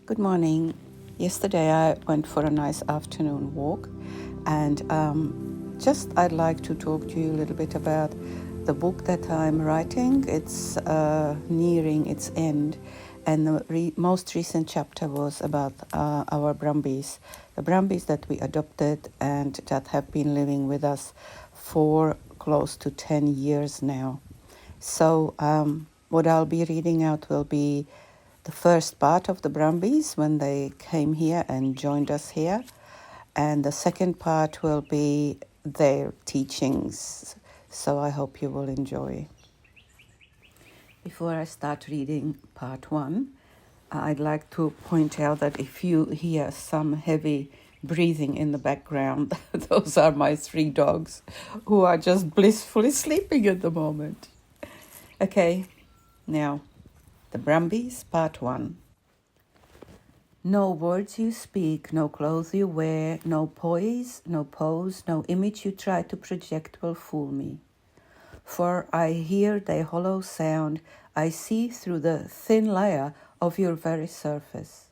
Good morning. Yesterday I went for a nice afternoon walk, and I'd like to talk to you a little bit about the book that I'm writing. It's nearing its end, and the most recent chapter was about our Brumbies, the Brumbies that we adopted and that have been living with us for close to 10 years now. So what I'll be reading out will be the first part of the Brumbies when they came here and joined us here. And the second part will be their teachings. So I hope you will enjoy. Before I start reading part one, I'd like to point out that if you hear some heavy breathing in the background, those are my 3 dogs who are just blissfully sleeping at the moment. Okay, now, the Brumbies, part 1. No words you speak, no clothes you wear, no poise, no pose, no image you try to project will fool me. For I hear their hollow sound, I see through the thin layer of your very surface.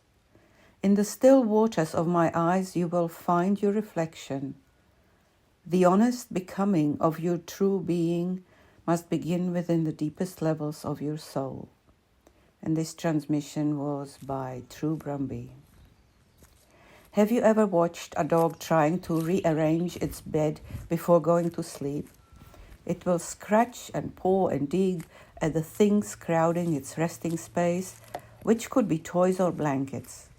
In the still waters of my eyes you will find your reflection. The honest becoming of your true being must begin within the deepest levels of your soul. And this transmission was by True Brumby. Have you ever watched a dog trying to rearrange its bed before going to sleep? It will scratch and paw and dig at the things crowding its resting space, which could be toys or blankets.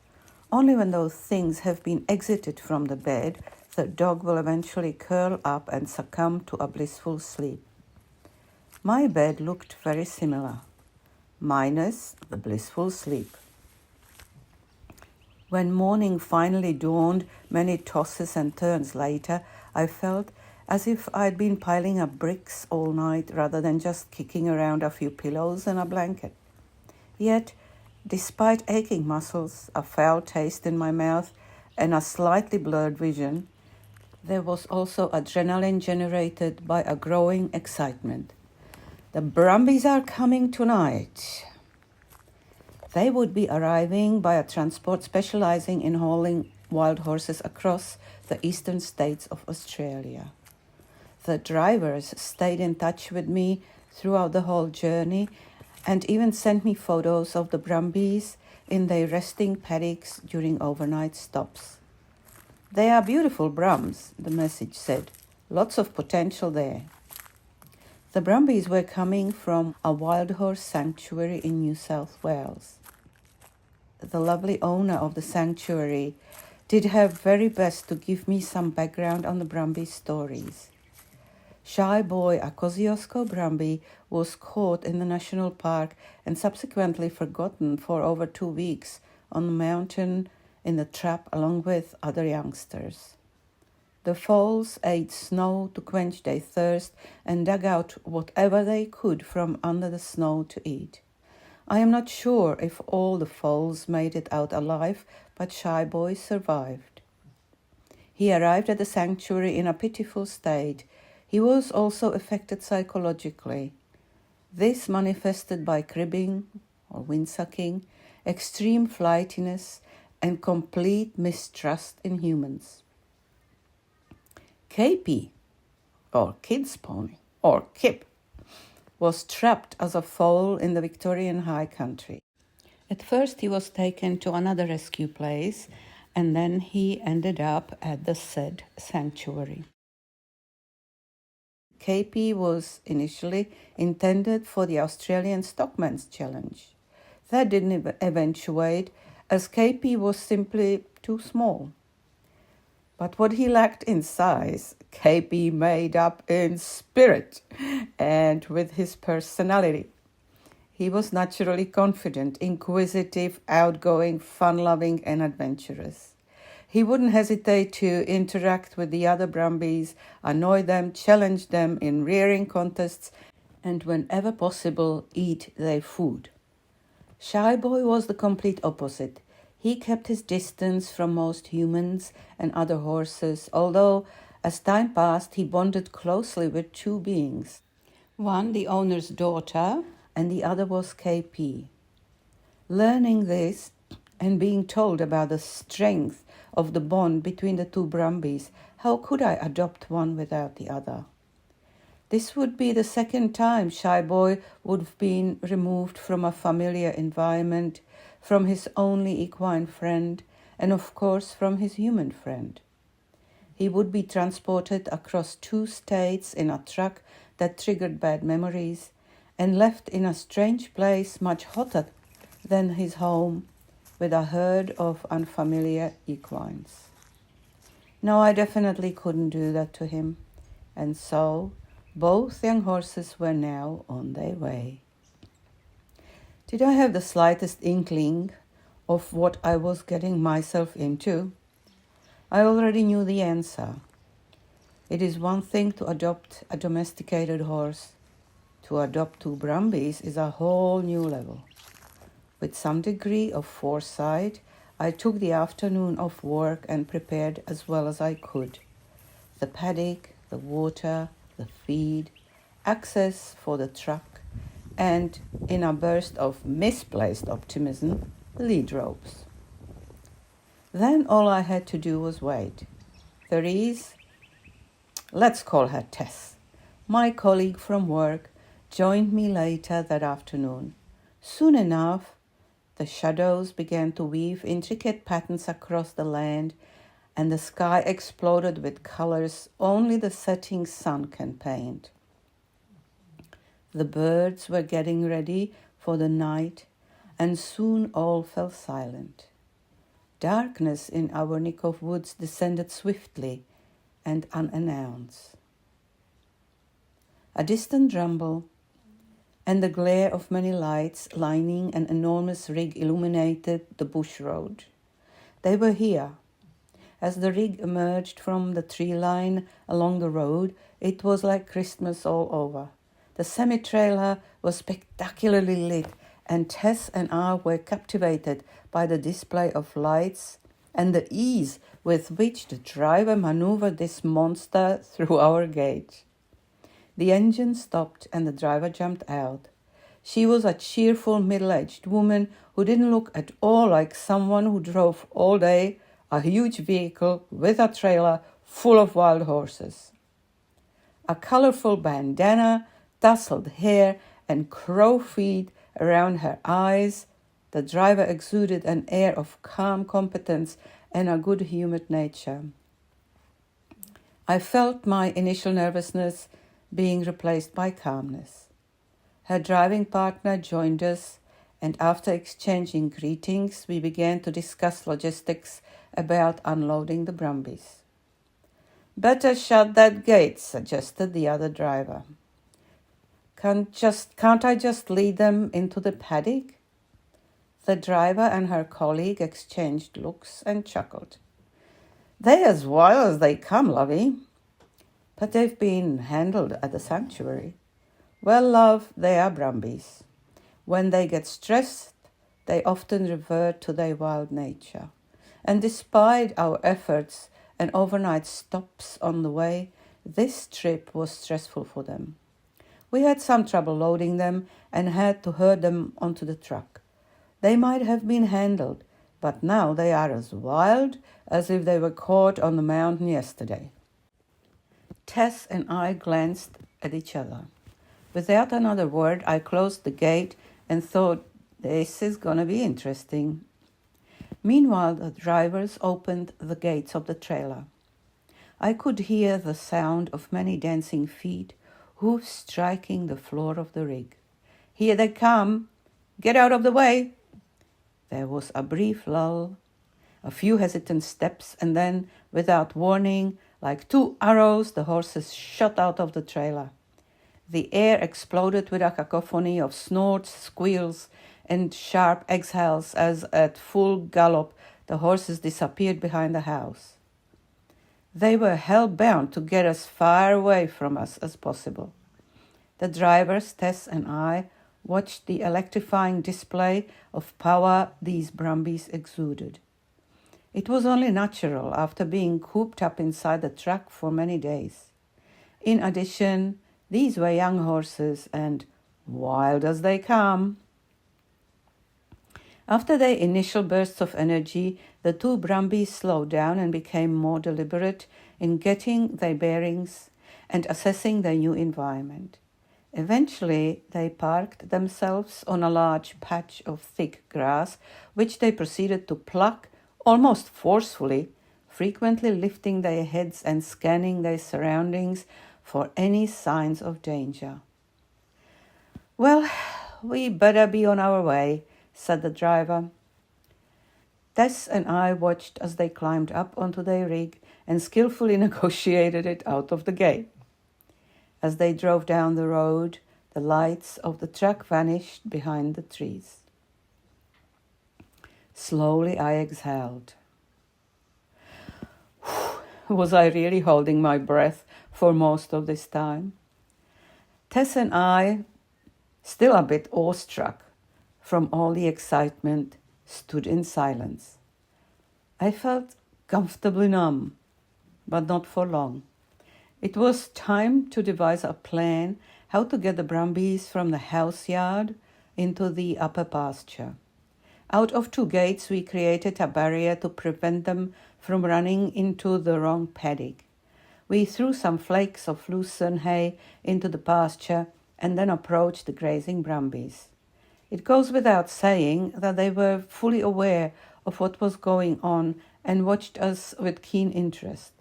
Only when those things have been exited from the bed, the dog will eventually curl up and succumb to a blissful sleep. My bed looked very similar, minus the blissful sleep. When morning finally dawned, many tosses and turns later, I felt as if I'd been piling up bricks all night rather than just kicking around a few pillows and a blanket. Yet, despite aching muscles, a foul taste in my mouth, and a slightly blurred vision, there was also adrenaline generated by a growing excitement. The Brumbies are coming tonight. They would be arriving by a transport specializing in hauling wild horses across the eastern states of Australia. The drivers stayed in touch with me throughout the whole journey and even sent me photos of the Brumbies in their resting paddocks during overnight stops. They are beautiful Brums, the message said. Lots of potential there. The Brumbies were coming from a wild horse sanctuary in New South Wales. The lovely owner of the sanctuary did her very best to give me some background on the Brumbies stories. Shy boy, a Kosciuszko Brumby, was caught in the national park and subsequently forgotten for over 2 weeks on the mountain in the trap along with other youngsters. The foals ate snow to quench their thirst and dug out whatever they could from under the snow to eat. I am not sure if all the foals made it out alive, but Shy Boy survived. He arrived at the sanctuary in a pitiful state. He was also affected psychologically. This manifested by cribbing or windsucking, extreme flightiness, and complete mistrust in humans. KP, or Kid's Pony, or Kip, was trapped as a foal in the Victorian High Country. At first he was taken to another rescue place, and then he ended up at the said sanctuary. KP was initially intended for the Australian Stockman's Challenge. That didn't eventuate, as KP was simply too small. But what he lacked in size, KP made up in spirit and with his personality. He was naturally confident, inquisitive, outgoing, fun-loving, and adventurous. He wouldn't hesitate to interact with the other Brumbies, annoy them, challenge them in rearing contests, and whenever possible, eat their food. Shy Boy was the complete opposite. He kept his distance from most humans and other horses, although as time passed he bonded closely with 2 beings. One, the owner's daughter, and the other was KP. Learning this, And being told about the strength of the bond between the two Brumbies, how could I adopt one without the other? This would be the second time Shy Boy would have been removed from a familiar environment, from his only equine friend, and of course from his human friend. He would be transported across 2 states in a truck that triggered bad memories, and left in a strange place much hotter than his home, with a herd of unfamiliar equines. No, I definitely couldn't do that to him, and so both young horses were now on their way. Did I have the slightest inkling of what I was getting myself into? I already knew the answer. It is one thing to adopt a domesticated horse. To adopt 2 Brumbies is a whole new level. With some degree of foresight, I took the afternoon off work and prepared as well as I could. The paddock, the water, the feed, access for the truck, and, in a burst of misplaced optimism, the lead ropes. Then all I had to do was wait. Therese, let's call her Tess, my colleague from work, joined me later that afternoon. Soon enough, the shadows began to weave intricate patterns across the land, and the sky exploded with colors only the setting sun can paint. The birds were getting ready for the night, and soon all fell silent. Darkness in our neck of woods descended swiftly and unannounced. A distant rumble and the glare of many lights lining an enormous rig illuminated the bush road. They were here. As the rig emerged from the tree line along the road, it was like Christmas all over. The semi-trailer was spectacularly lit, and Tess and I were captivated by the display of lights and the ease with which the driver maneuvered this monster through our gate. The engine stopped and the driver jumped out. She was a cheerful middle-aged woman who didn't look at all like someone who drove all day a huge vehicle with a trailer full of wild horses. A colorful bandana, tousled hair, and crow feet around her eyes, the driver exuded an air of calm competence and a good-humored nature. I felt my initial nervousness being replaced by calmness. Her driving partner joined us, and after exchanging greetings, we began to discuss logistics about unloading the Brumbies. "Better shut that gate," suggested the other driver. Can't I just lead them into the paddock?" The driver and her colleague exchanged looks and chuckled. "They're as wild as they come, lovey." "But they've been handled at the sanctuary." "Well, love, they are Brumbies. When they get stressed, they often revert to their wild nature. And despite our efforts and overnight stops on the way, this trip was stressful for them. We had some trouble loading them and had to herd them onto the truck. They might have been handled, but now they are as wild as if they were caught on the mountain yesterday." Tess and I glanced at each other. Without another word, I closed the gate and thought, this is going to be interesting. Meanwhile, the drivers opened the gates of the trailer. I could hear the sound of many dancing feet, hoofs striking the floor of the rig. "Here they come! Get out of the way!" There was a brief lull, a few hesitant steps, and then, without warning, like 2 arrows, the horses shot out of the trailer. The air exploded with a cacophony of snorts, squeals, and sharp exhales as, at full gallop, the horses disappeared behind the house. They were hell-bound to get as far away from us as possible. The drivers, Tess and I, watched the electrifying display of power these Brumbies exuded. It was only natural after being cooped up inside the truck for many days. In addition, these were young horses and wild as they come. After their initial bursts of energy, the two Brumbies slowed down and became more deliberate in getting their bearings and assessing their new environment. Eventually, they parked themselves on a large patch of thick grass, which they proceeded to pluck almost forcefully, frequently lifting their heads and scanning their surroundings for any signs of danger. "Well, we better be on our way," said the driver. Tess and I watched as they climbed up onto their rig and skillfully negotiated it out of the gate. As they drove down the road, the lights of the truck vanished behind the trees. Slowly I exhaled. Was I really holding my breath for most of this time? Tess and I, still a bit awestruck from all the excitement, stood in silence. I felt comfortably numb, but not for long. It was time to devise a plan how to get the Brumbies from the house yard into the upper pasture. Out of two gates, we created a barrier to prevent them from running into the wrong paddock. We threw some flakes of loosened hay into the pasture and then approached the grazing Brumbies. It goes without saying that they were fully aware of what was going on and watched us with keen interest.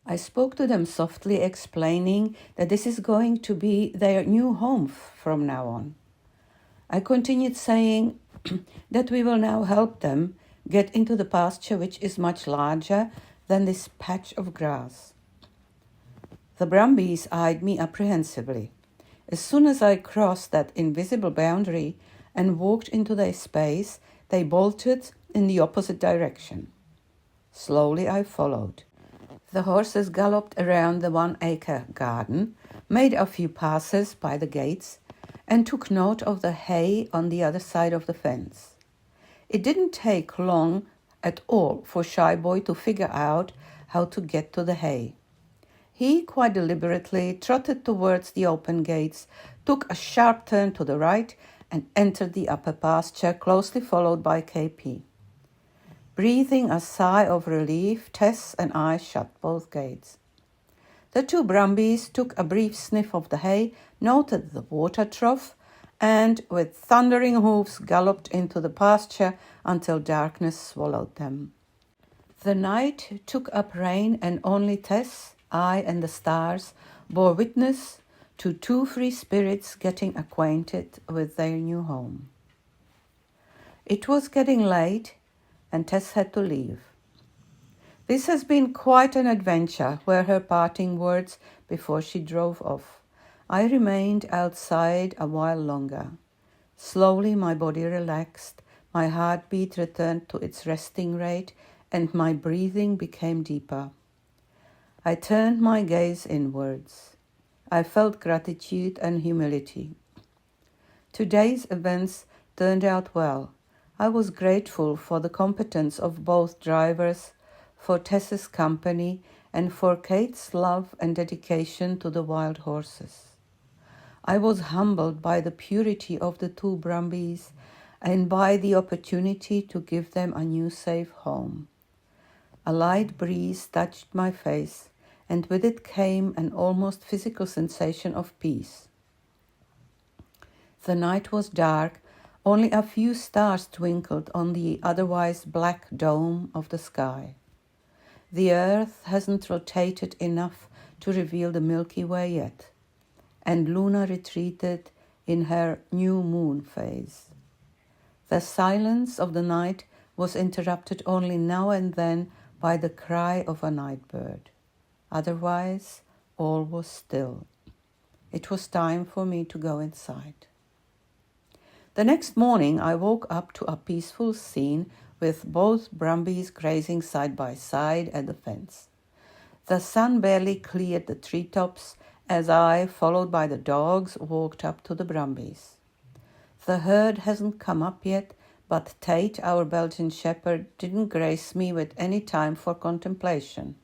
I spoke to them softly, explaining that this is going to be their new home from now on. I continued saying that we will now help them get into the pasture, which is much larger than this patch of grass. The Brumbies eyed me apprehensively. As soon as I crossed that invisible boundary and walked into their space, they bolted in the opposite direction. Slowly I followed. The horses galloped around the 1-acre garden, made a few passes by the gates, and took note of the hay on the other side of the fence. It didn't take long at all for Shy Boy to figure out how to get to the hay. He quite deliberately trotted towards the open gates, took a sharp turn to the right, and entered the upper pasture, closely followed by KP. Breathing a sigh of relief, Tess and I shut both gates. The two Brumbies took a brief sniff of the hay, noted the water trough, and with thundering hoofs galloped into the pasture until darkness swallowed them. The night took up rain, and only Tess, I, and the stars bore witness to two free spirits getting acquainted with their new home. It was getting late, and Tess had to leave. "This has been quite an adventure," were her parting words before she drove off. I remained outside a while longer. Slowly my body relaxed, my heartbeat returned to its resting rate, and my breathing became deeper. I turned my gaze inwards. I felt gratitude and humility. Today's events turned out well. I was grateful for the competence of both drivers, for Tess's company, and for Kate's love and dedication to the wild horses. I was humbled by the purity of the two Brumbies and by the opportunity to give them a new safe home. A light breeze touched my face, and with it came an almost physical sensation of peace. The night was dark, only a few stars twinkled on the otherwise black dome of the sky. The earth hasn't rotated enough to reveal the Milky Way yet, and Luna retreated in her new moon phase. The silence of the night was interrupted only now and then by the cry of a night bird. Otherwise, all was still. It was time for me to go inside. The next morning, I woke up to a peaceful scene with both Brumbies grazing side by side at the fence. The sun barely cleared the treetops as I, followed by the dogs, walked up to the Brumbies. The herd hasn't come up yet, but Tate, our Belgian shepherd, didn't grace me with any time for contemplation.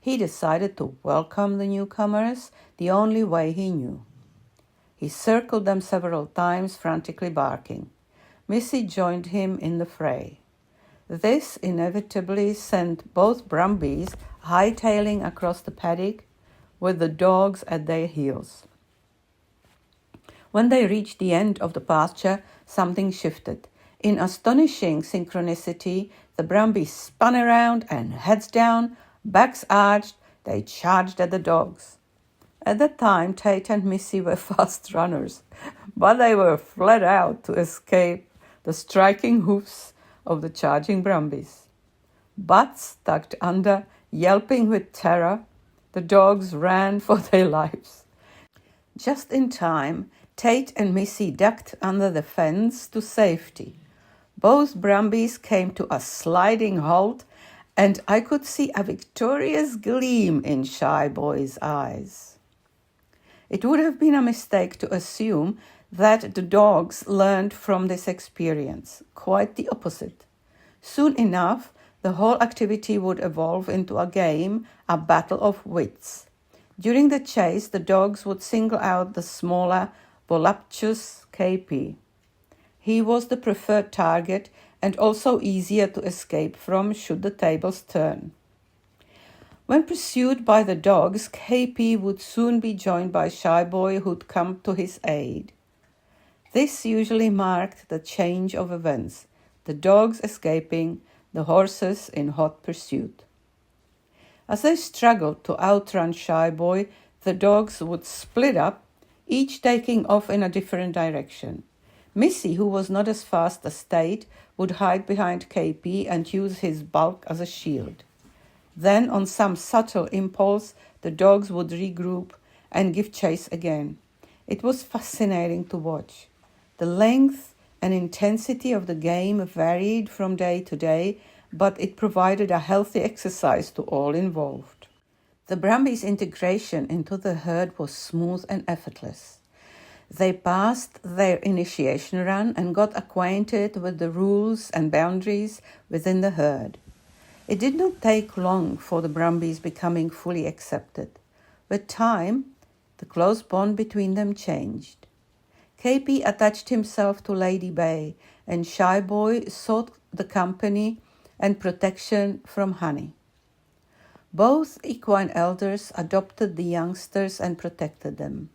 He decided to welcome the newcomers the only way he knew. He circled them several times, frantically barking. Missy joined him in the fray. This inevitably sent both Brumbies hightailing across the paddock with the dogs at their heels. When they reached the end of the pasture, something shifted. In astonishing synchronicity, the Brumbies spun around and, heads down, backs arched, they charged at the dogs. At that time, Tate and Missy were fast runners, but they were fled out to escape the striking hoofs of the charging Brumbies. Butts tucked under, yelping with terror, the dogs ran for their lives. Just in time, Tate and Missy ducked under the fence to safety. Both Brumbies came to a sliding halt, and I could see a victorious gleam in Shy Boy's eyes. It would have been a mistake to assume that the dogs learned from this experience. Quite the opposite. Soon enough, the whole activity would evolve into a game, a battle of wits. During the chase, the dogs would single out the smaller, voluptuous KP. He was the preferred target and also easier to escape from should the tables turn. When pursued by the dogs, KP would soon be joined by Shy Boy, who'd come to his aid. This usually marked the change of events, the dogs escaping, the horses in hot pursuit. As they struggled to outrun Shy Boy, the dogs would split up, each taking off in a different direction. Missy, who was not as fast as Tate, would hide behind KP and use his bulk as a shield. Then, on some subtle impulse, the dogs would regroup and give chase again. It was fascinating to watch. The length and intensity of the game varied from day to day, but it provided a healthy exercise to all involved. The Brumbies' integration into the herd was smooth and effortless. They passed their initiation run and got acquainted with the rules and boundaries within the herd. It did not take long for the Brumbies becoming fully accepted. With time, the close bond between them changed. KP attached himself to Lady Bay, and Shy Boy sought the company and protection from Honey. Both equine elders adopted the youngsters and protected them.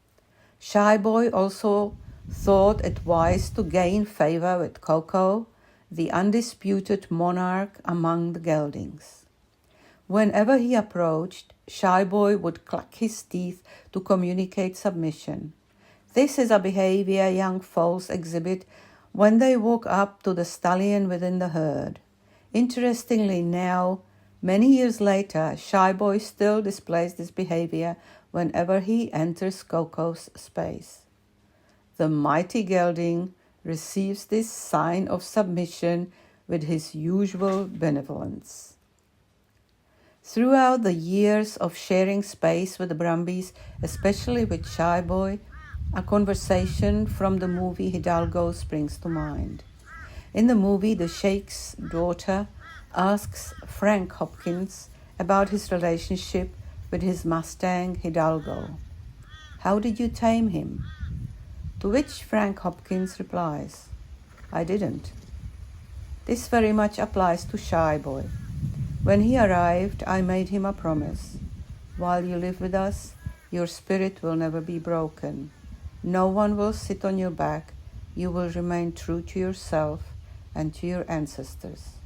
Shy Boy also thought it wise to gain favor with Coco, the undisputed monarch among the geldings. Whenever he approached, Shy Boy would clack his teeth to communicate submission. This is a behavior young foals exhibit when they walk up to the stallion within the herd. Interestingly now, many years later, Shy Boy still displays this behavior whenever he enters Coco's space. The mighty gelding receives this sign of submission with his usual benevolence. Throughout the years of sharing space with the Brumbies, especially with Shy Boy, a conversation from the movie Hidalgo springs to mind. In the movie, the Sheikh's daughter asks Frank Hopkins about his relationship with his Mustang Hidalgo. "How did you tame him?" To which Frank Hopkins replies, "I didn't." This very much applies to Shy Boy. When he arrived, I made him a promise. "While you live with us, your spirit will never be broken. No one will sit on your back. You will remain true to yourself and to your ancestors."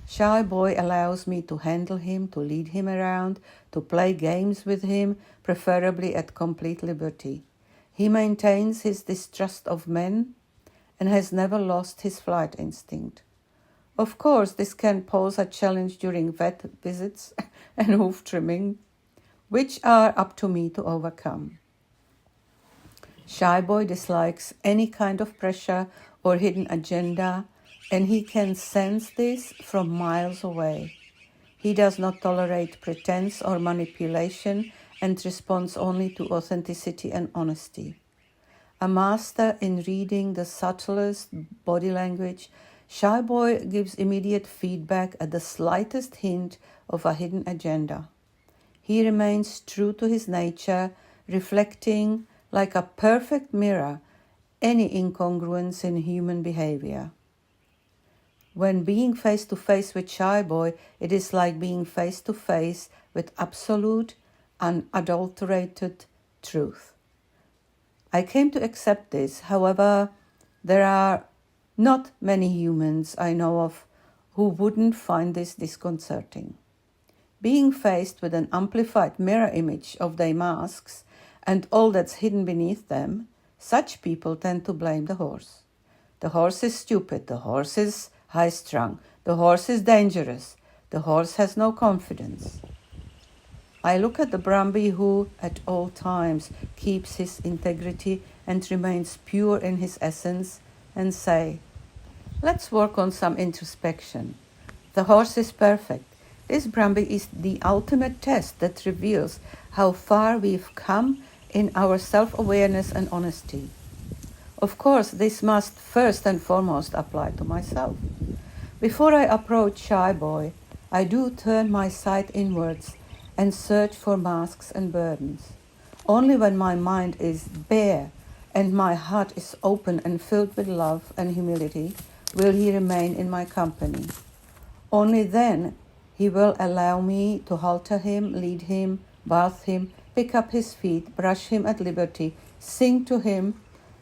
Shy Boy allows me to handle him, to lead him around, to play games with him, preferably at complete liberty. He maintains his distrust of men and has never lost his flight instinct. Of course, this can pose a challenge during vet visits and hoof trimming, which are up to me to overcome. Shy Boy dislikes any kind of pressure or hidden agenda, and he can sense this from miles away. He does not tolerate pretense or manipulation and responds only to authenticity and honesty. A master in reading the subtlest body language, Shy Boy gives immediate feedback at the slightest hint of a hidden agenda. He remains true to his nature, reflecting like a perfect mirror any incongruence in human behavior. When being face to face with Shy Boy, it is like being face to face with absolute, unadulterated truth. I came to accept this. However, there are not many humans I know of who wouldn't find this disconcerting. Being faced with an amplified mirror image of their masks and all that's hidden beneath them, such people tend to blame the horse. The horse is stupid, the horse is high-strung, the horse is dangerous, the horse has no confidence. I look at the Brumby who, at all times, keeps his integrity and remains pure in his essence and say, let's work on some introspection. The horse is perfect. This Brumby is the ultimate test that reveals how far we've come in our self-awareness and honesty. Of course, this must first and foremost apply to myself. Before I approach Shy Boy, I do turn my sight inwards and search for masks and burdens. Only when my mind is bare and my heart is open and filled with love and humility will he remain in my company. Only then he will allow me to halter him, lead him, bath him, pick up his feet, brush him at liberty, sing to him,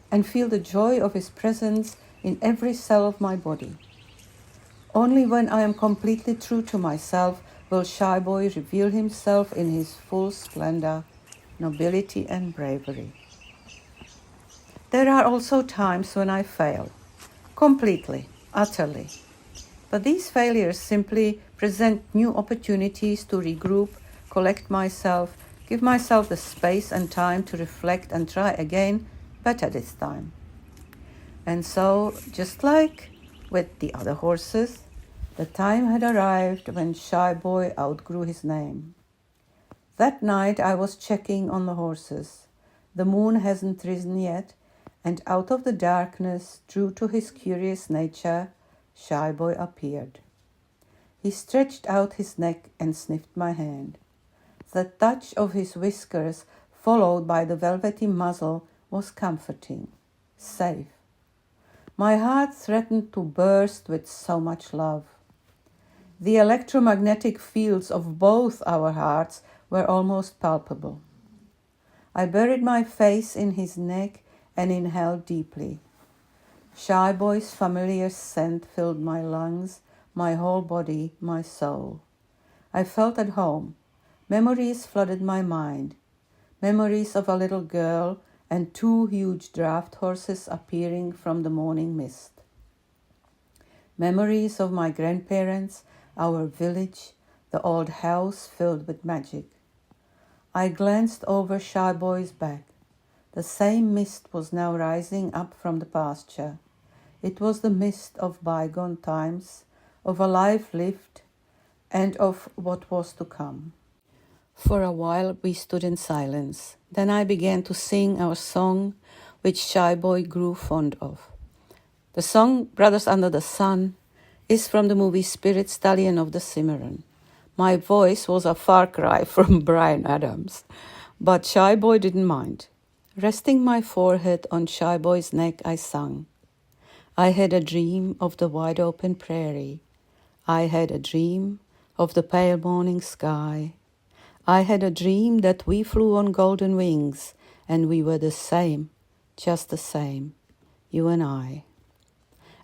and feel the joy of his presence in every cell of my body. Only when I am completely true to myself will Shy Boy reveal himself in his full splendor, nobility, and bravery. There are also times when I fail, completely, utterly. But these failures simply present new opportunities to regroup, collect myself, give myself the space and time to reflect and try again, better this time. And so, just like with the other horses, the time had arrived when Shy Boy outgrew his name. That night I was checking on the horses. The moon hasn't risen yet, and out of the darkness, true to his curious nature, Shy Boy appeared. He stretched out his neck and sniffed my hand. The touch of his whiskers, followed by the velvety muzzle, was comforting, safe. My heart threatened to burst with so much love. The electromagnetic fields of both our hearts were almost palpable. I buried my face in his neck and inhaled deeply. Shy Boy's familiar scent filled my lungs, my whole body, my soul. I felt at home. Memories flooded my mind. Memories of a little girl and two huge draft horses appearing from the morning mist. Memories of my grandparents, our village, the old house filled with magic. I glanced over Shy Boy's back. The same mist was now rising up from the pasture. It was the mist of bygone times, of a life lived, and of what was to come. For a while we stood in silence. Then I began to sing our song, which Shy Boy grew fond of. The song, Brothers Under the Sun, is from the movie Spirit Stallion of the Cimarron. My voice was a far cry from Bryan Adams, but Shy Boy didn't mind. Resting my forehead on Shy Boy's neck, I sung. I had a dream of the wide open prairie. I had a dream of the pale morning sky. I had a dream that we flew on golden wings, and we were the same, just the same, you and I.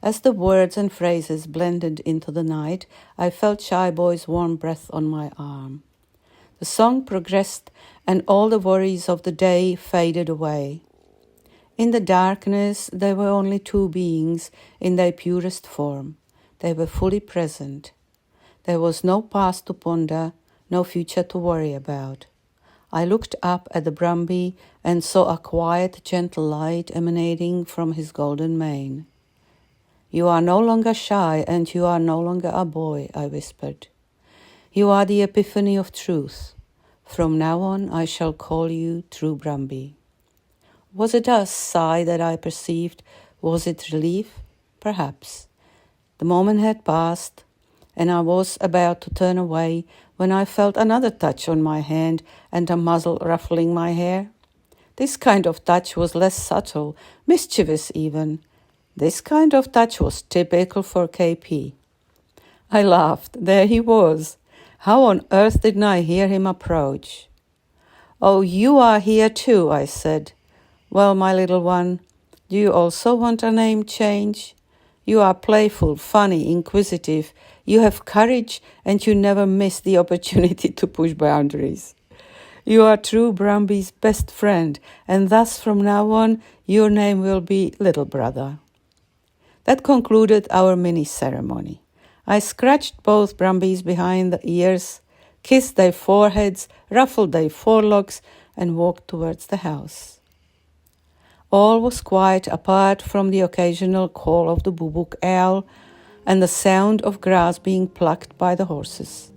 As the words and phrases blended into the night, I felt Shy Boy's warm breath on my arm. The song progressed, and all the worries of the day faded away. In the darkness, there were only two beings in their purest form. They were fully present. There was no past to ponder, no future to worry about. I looked up at the Brumby and saw a quiet, gentle light emanating from his golden mane. You are no longer shy and you are no longer a boy, I whispered. You are the epiphany of truth. From now on I shall call you True Brumby. Was it a sigh that I perceived? Was it relief? Perhaps. The moment had passed, and I was about to turn away when I felt another touch on my hand and a muzzle ruffling my hair. This kind of touch was less subtle, mischievous even. This kind of touch was typical for KP. I laughed. There he was. How on earth didn't I hear him approach? "Oh, you are here too," I said. "Well, my little one, do you also want a name change? You are playful, funny, inquisitive. You have courage and you never miss the opportunity to push boundaries. You are true Brumbie's best friend, and thus from now on your name will be Little Brother." That concluded our mini ceremony. I scratched both Brumbies behind the ears, kissed their foreheads, ruffled their forelocks, and walked towards the house. All was quiet apart from the occasional call of the bubuk owl and the sound of grass being plucked by the horses.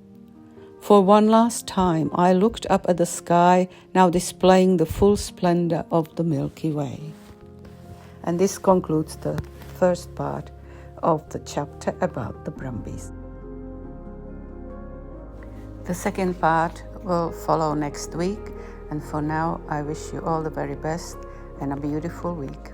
For one last time, I looked up at the sky, now displaying the full splendor of the Milky Way. And this concludes the first part of the chapter about the Brumbies. The second part will follow next week, and for now, I wish you all the very best and a beautiful week.